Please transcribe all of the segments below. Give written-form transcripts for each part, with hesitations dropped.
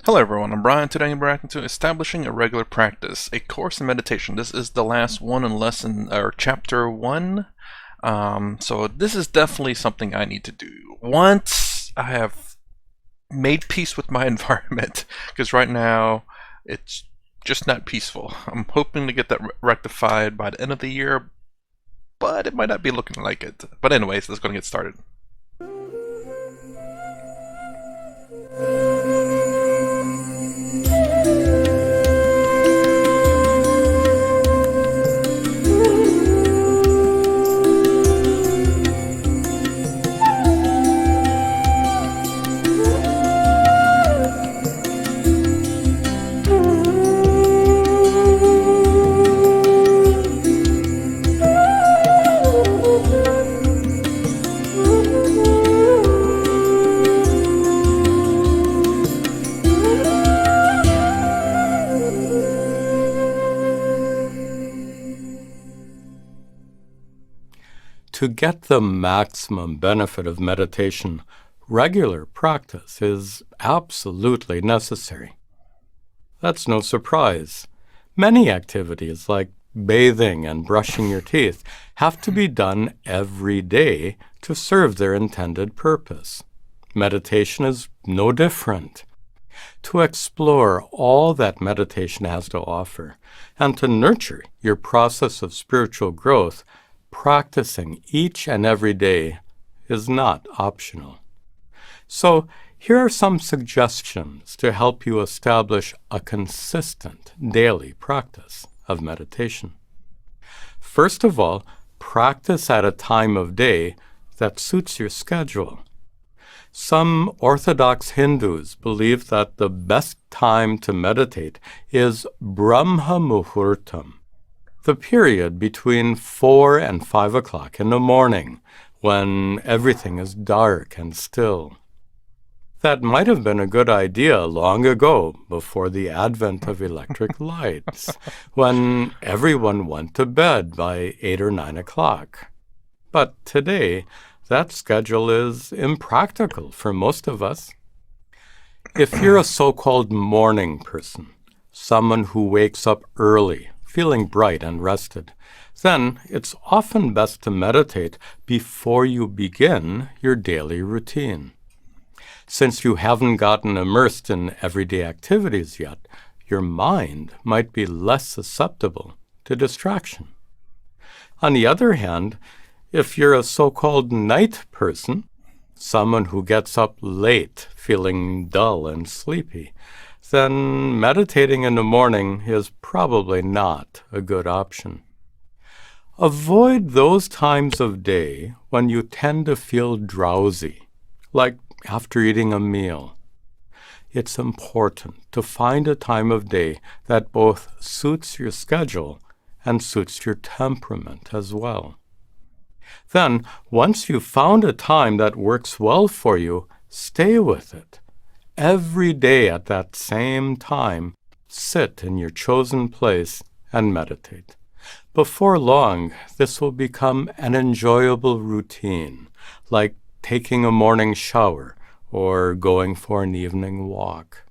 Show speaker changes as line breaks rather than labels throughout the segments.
Hello everyone, I'm Brian. Today I'm reacting to Establishing a Regular Practice, a course in meditation. This is the last one in lesson, or chapter 1. So this is definitely something I need to do. Once I have made peace with my environment, because right now it's just not peaceful. I'm hoping to get that rectified by the end of the year, but it might not be looking like it. But anyways, let's go and get started.
To get the maximum benefit of meditation, regular practice is absolutely necessary. That's no surprise. Many activities like bathing and brushing your teeth have to be done every day to serve their intended purpose. Meditation is no different. To explore all that meditation has to offer and to nurture your process of spiritual growth, practicing each and every day is not optional. So, here are some suggestions to help you establish a consistent daily practice of meditation. First of all, practice at a time of day that suits your schedule. Some Orthodox Hindus believe that the best time to meditate is Brahma Muhurtam, the period between 4 and 5 o'clock in the morning, when everything is dark and still. That might have been a good idea long ago, before the advent of electric lights, when everyone went to bed by 8 or 9 o'clock. But today, that schedule is impractical for most of us. If you're a so-called morning person, someone who wakes up early, feeling bright and rested, then it's often best to meditate before you begin your daily routine. Since you haven't gotten immersed in everyday activities yet, your mind might be less susceptible to distraction. On the other hand, if you're a so-called night person, someone who gets up late feeling dull and sleepy, then meditating in the morning is probably not a good option. Avoid those times of day when you tend to feel drowsy, like after eating a meal. It's important to find a time of day that both suits your schedule and suits your temperament as well. Then, once you've found a time that works well for you, stay with it. Every day at that same time, sit in your chosen place and meditate. Before long, this will become an enjoyable routine, like taking a morning shower or going for an evening walk.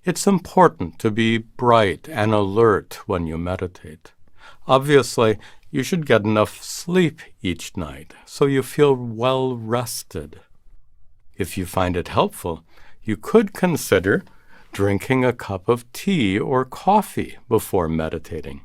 It's important to be bright and alert when you meditate. Obviously, you should get enough sleep each night so you feel well rested. If you find it helpful, you could consider drinking a cup of tea or coffee before meditating.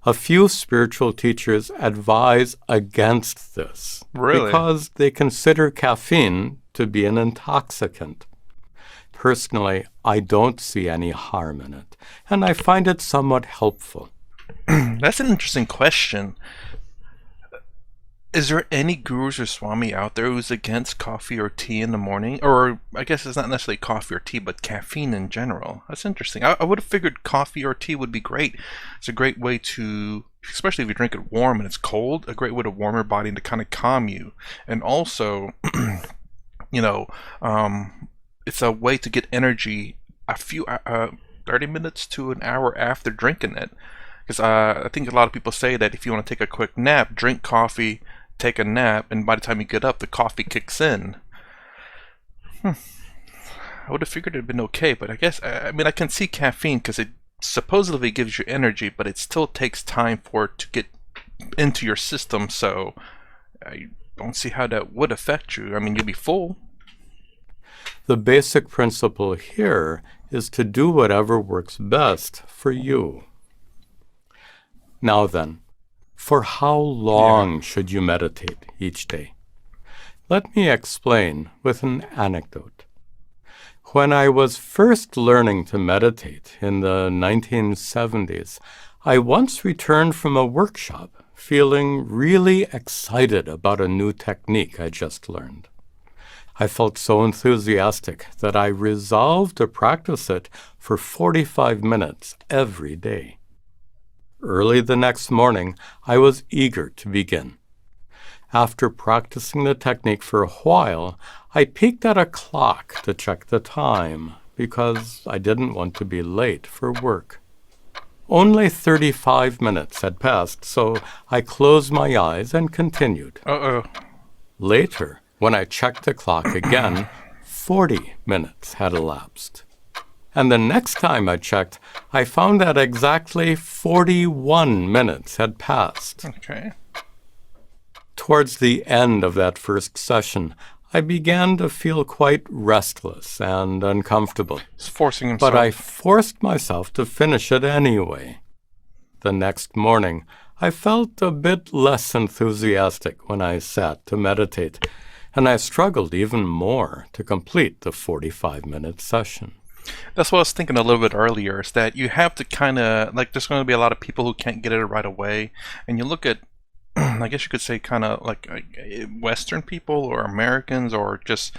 A few spiritual teachers advise against this because they consider caffeine to be an intoxicant. Personally, I don't see any harm in it, and I find it somewhat helpful.
That's an interesting question. Is there any gurus or swami out there who's against coffee or tea in the morning? Or I guess it's not necessarily coffee or tea, but caffeine in general. That's interesting. I would have figured coffee or tea would be great. It's a great way to, especially if you drink it warm and it's cold, a great way to warm your body and to kind of calm you. And also, you know, it's a way to get energy a few 30 minutes to an hour after drinking it. Because I think a lot of people say that if you want to take a quick nap, drink coffee, take a nap, and by the time you get up, the coffee kicks in. I would have figured it'd been okay, but I guess I mean I can see caffeine because it supposedly gives you energy, but it still takes time for it to get into your system. So I don't see how that would affect you. I mean, you'll be full.
The basic principle here is to do whatever works best for you. Now then, for how long should you meditate each day? Let me explain with an anecdote. When I was first learning to meditate in the 1970s, I once returned from a workshop feeling really excited about a new technique I just learned. I felt so enthusiastic that I resolved to practice it for 45 minutes every day. Early the next morning, I was eager to begin. After practicing the technique for a while, I peeked at a clock to check the time because I didn't want to be late for work. Only 35 minutes had passed, so I closed my eyes and continued.
Uh-oh.
Later, when I checked the clock again, 40 minutes had elapsed. And the next time I checked, I found that exactly 41 minutes had passed.
Okay.
Towards the end of that first session, I began to feel quite restless and uncomfortable.
He's forcing himself.
But I forced myself to finish it anyway. The next morning, I felt a bit less enthusiastic when I sat to meditate, and I struggled even more to complete the 45-minute session.
That's what I was thinking a little bit earlier, is that you have to kind of, like, there's going to be a lot of people who can't get it right away, and you look at, I guess you could say kind of like Western people or Americans or just,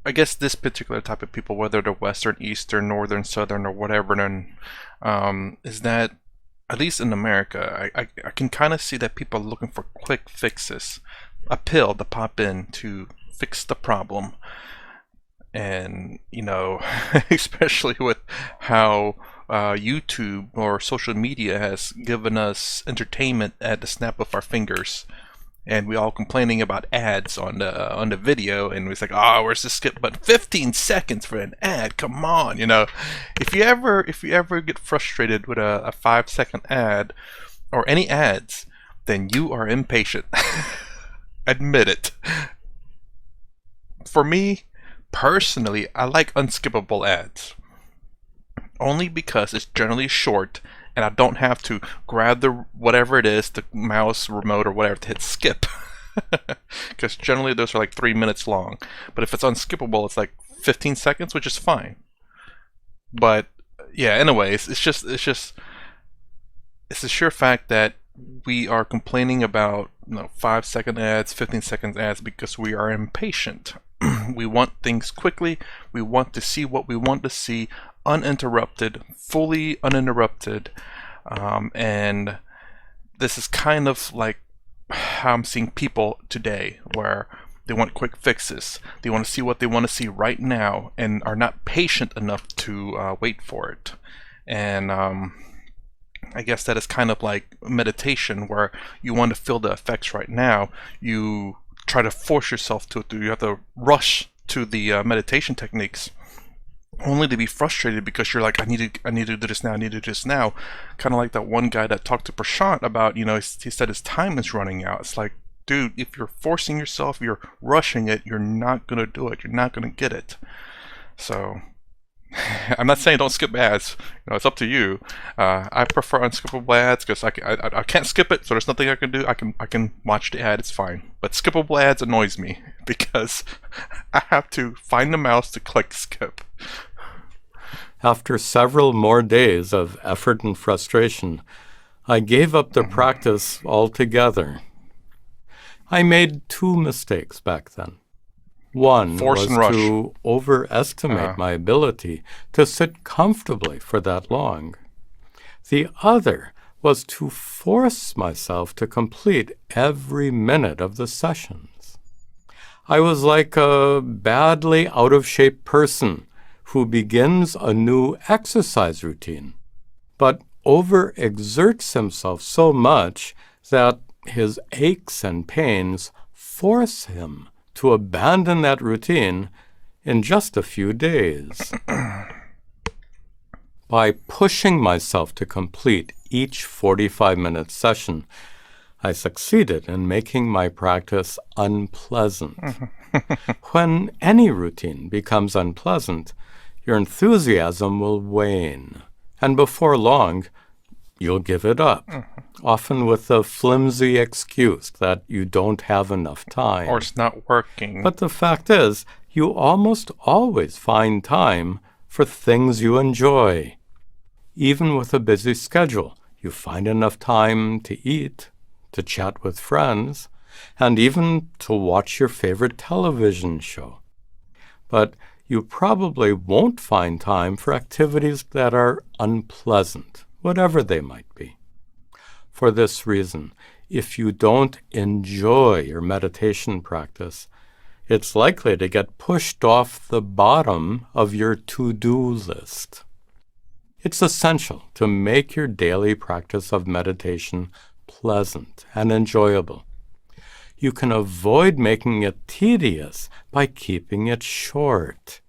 I guess this particular type of people, whether they're Western, Eastern, Northern, Southern, or whatever, then is that, at least in America, I can kind of see that people are looking for quick fixes, a pill to pop in to fix the problem. And, you know, especially with how YouTube or social media has given us entertainment at the snap of our fingers, and we all complaining about ads on the video, and it's like, oh, where's the skip button? 15 seconds for an ad, come on. You know, if you ever get frustrated with a 5-second ad or any ads, then you are impatient. Admit it. For me personally, I like unskippable ads, only because it's generally short and I don't have to grab the whatever it is, the mouse remote or whatever, to hit skip. Because generally those are like 3 minutes long, but if it's unskippable, it's like 15 seconds, which is fine. But yeah, anyways, it's the sheer fact that we are complaining about 5-second ads, 15-second ads, because we are impatient. We want things quickly. We want to see what we want to see, uninterrupted, fully uninterrupted. And this is kind of like how I'm seeing people today, where they want quick fixes. They want to see what they want to see right now and are not patient enough to wait for it. And I guess that is kind of like meditation, where you want to feel the effects right now. You try to force yourself to it. You have to rush to the meditation techniques, only to be frustrated because you're like, I need to do this now. I need to do this now. Kind of like that one guy that talked to Prashant about, he said his time is running out. It's like, dude, if you're forcing yourself, you're rushing it, you're not gonna do it. You're not gonna get it. So I'm not saying don't skip ads. It's up to you. I prefer unskippable ads because I can't skip it, so there's nothing I can do. I can watch the ad. It's fine. But skippable ads annoys me because I have to find the mouse to click skip.
After several more days of effort and frustration, I gave up the practice altogether. I made 2 mistakes back then. One was to overestimate my ability to sit comfortably for that long. The other was to force myself to complete every minute of the sessions. I was like a badly out-of-shape person who begins a new exercise routine, but overexerts himself so much that his aches and pains force him to abandon that routine in just a few days. By pushing myself to complete each 45-minute session, I succeeded in making my practice unpleasant. When any routine becomes unpleasant, your enthusiasm will wane, and before long, you'll give it up, often with the flimsy excuse that you don't have enough time.
Or it's not working.
But the fact is, you almost always find time for things you enjoy. Even with a busy schedule, you find enough time to eat, to chat with friends, and even to watch your favorite television show. But you probably won't find time for activities that are unpleasant, whatever they might be. For this reason, if you don't enjoy your meditation practice, it's likely to get pushed off the bottom of your to-do list. It's essential to make your daily practice of meditation pleasant and enjoyable. You can avoid making it tedious by keeping it short.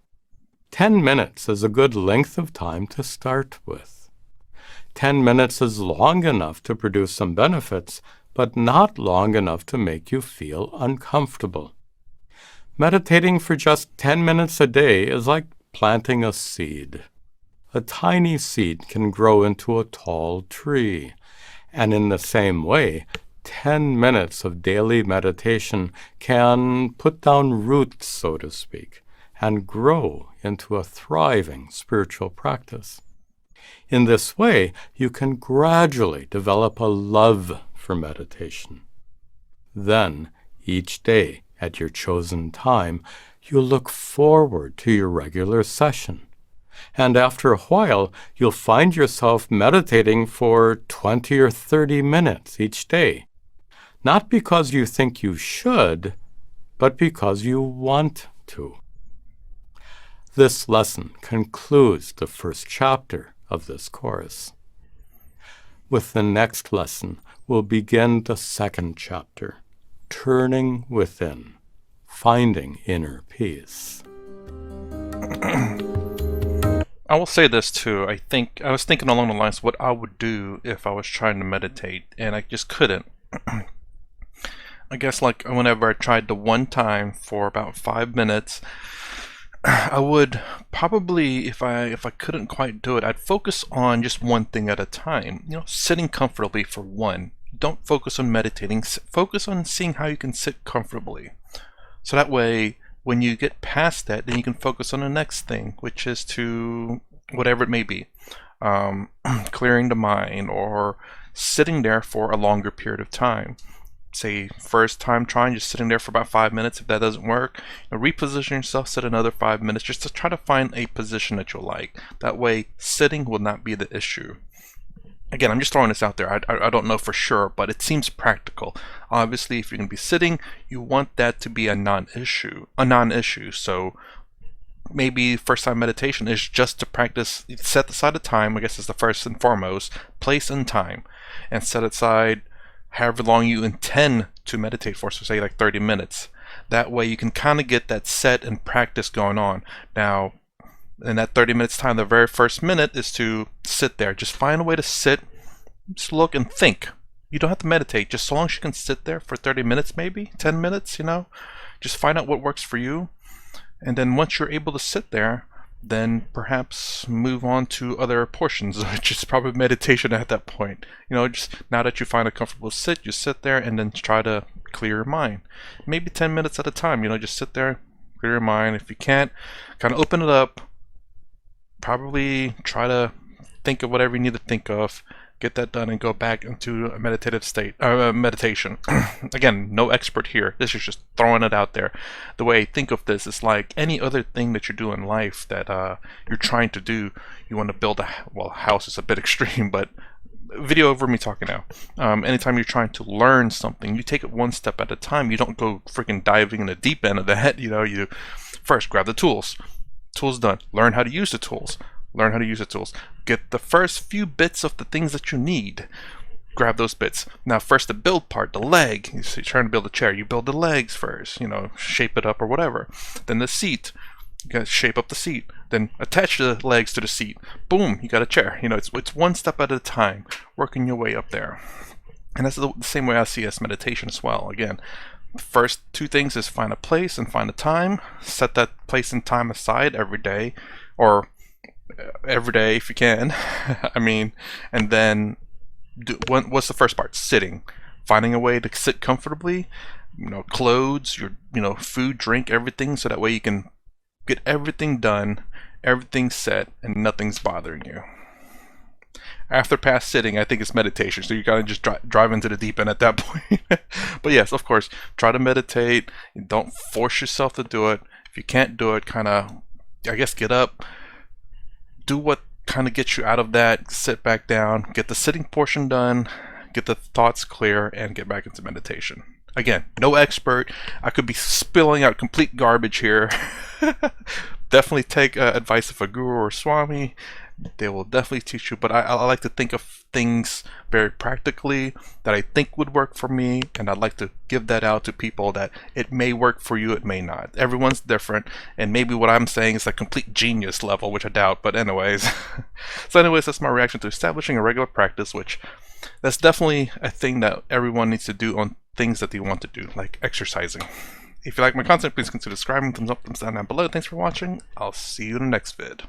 10 minutes is a good length of time to start with. 10 minutes is long enough to produce some benefits, but not long enough to make you feel uncomfortable. Meditating for just 10 minutes a day is like planting a seed. A tiny seed can grow into a tall tree, and in the same way, 10 minutes of daily meditation can put down roots, so to speak, and grow into a thriving spiritual practice. In this way, you can gradually develop a love for meditation. Then, each day, at your chosen time, you look forward to your regular session. And after a while, you'll find yourself meditating for 20 or 30 minutes each day. Not because you think you should, but because you want to. This lesson concludes the first chapter of this course. With the next lesson, we'll begin the second chapter, Turning Within, Finding Inner Peace.
I will say this too. I was thinking along the lines what I would do if I was trying to meditate and I just couldn't. I guess like whenever I tried the one time for about 5 minutes, I would probably, if I couldn't quite do it, I'd focus on just one thing at a time. Sitting comfortably for one. Don't focus on meditating. Focus on seeing how you can sit comfortably. So that way, when you get past that, then you can focus on the next thing, which is to whatever it may be, clearing the mind or sitting there for a longer period of time. Say first time trying, just sitting there for about 5 minutes. If that doesn't work, reposition yourself, sit another 5 minutes, just to try to find a position that you'll like. That way, sitting will not be the issue. Again, I'm just throwing this out there. I don't know for sure, but it seems practical. Obviously, if you're going to be sitting, you want that to be a non-issue. So maybe first time meditation is just to practice, set aside a time, I guess is the first and foremost, place and time, and set aside however long you intend to meditate for, so say like 30 minutes. That way you can kind of get that set and practice going on. Now, in that 30 minutes time, the very first minute is to sit there. Just find a way to sit, just look and think. You don't have to meditate, just so long as you can sit there for 30 minutes, maybe 10 minutes, just find out what works for you. And then once you're able to sit there, then perhaps move on to other portions, which is probably meditation at that point. Just now that you find a comfortable sit, you sit there and then try to clear your mind. Maybe 10 minutes at a time, just sit there, clear your mind. If you can't, kind of open it up, probably try to think of whatever you need to think of, get that done, and go back into a meditative state, meditation. Again, no expert here. This is just throwing it out there. The way I think of this is like any other thing that you do in life that you're trying to do. You want to build a house is a bit extreme, but video over me talking now. Anytime you're trying to learn something, you take it one step at a time. You don't go freaking diving in the deep end of that. You first grab the tools. Tools done. Learn how to use the tools. Get the first few bits of the things that you need. Grab those bits. Now first the build part, the leg. You're trying to build a chair. You build the legs first, shape it up or whatever. Then the seat. You gotta shape up the seat, then attach the legs to the seat. Boom, you got a chair. It's one step at a time, working your way up there. And that's the same way I see as meditation as well. Again, the first two things is find a place and find a time. Set that place and time aside every day, or every day if you can. I mean, and then what's the first part? Sitting. Finding a way to sit comfortably. Clothes, your food, drink, everything, so that way you can get everything done, everything set, and nothing's bothering you. After past sitting, I think it's meditation, so you gotta just drive into the deep end at that point. But yes, of course, try to meditate. Don't force yourself to do it. If you can't do it, kind of, I guess, get up, do what kind of gets you out of that, sit back down, get the sitting portion done, get the thoughts clear, and get back into meditation. Again, no expert. I could be spilling out complete garbage here. Definitely take advice of a guru or swami. They will definitely teach you, but I like to think of things very practically that I think would work for me, and I'd like to give that out to people that it may work for you, it may not. Everyone's different, and maybe what I'm saying is a complete genius level, which I doubt, but anyways. So anyways, that's my reaction to establishing a regular practice, which that's definitely a thing that everyone needs to do on things that they want to do, like exercising. If you like my content, please consider subscribing, thumbs up, thumbs down below. Thanks for watching. I'll see you in the next vid.